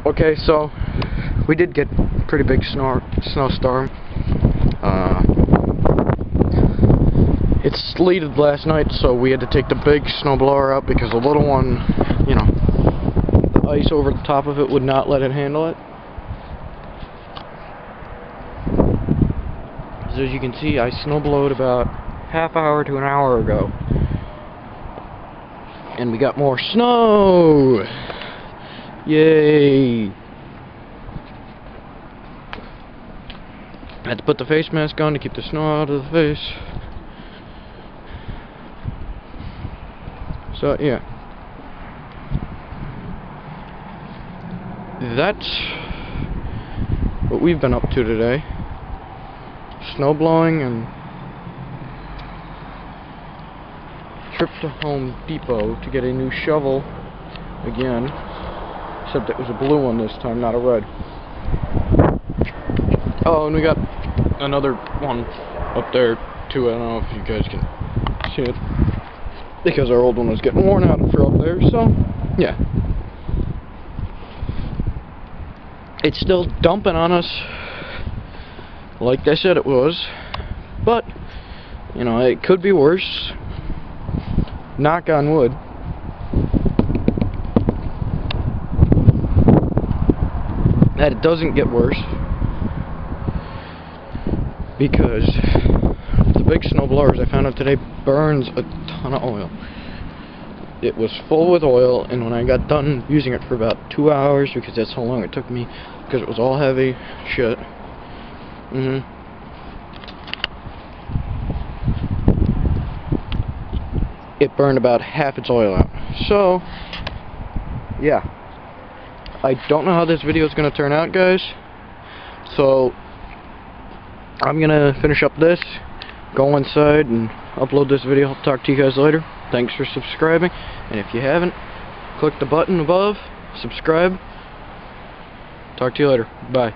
Okay, so we did get a pretty big snowstorm. It sleeted last night, so we had to take the big snowblower out because the little one, you know, the ice over the top of it would not let it handle it. So as you can see, I snowblowed about half hour to an hour ago. And we got more snow! Yay! I had to put the face mask on to keep the snow out of the face. So, yeah. That's what we've been up to today. Snow blowing and trip to Home Depot to get a new shovel again. Except it was a blue one this time, not a red. Oh, and we got another one up there too. I don't know if you guys can see it, because our old one was getting worn out for up there, so yeah. It's still dumping on us like they said it was, but you know, it could be worse. Knock on wood. That it doesn't get worse, because the big snow blowers I found out today burns a ton of oil. It was full with oil, and when I got done using it for about 2 hours, because that's how long it took me, because it was all heavy shit. It burned about half its oil out. So, yeah. I don't know how this video is going to turn out, guys. So, I'm going to finish up this, go inside, and upload this video. I'll talk to you guys later. Thanks for subscribing. And if you haven't, click the button above, subscribe. Talk to you later. Bye.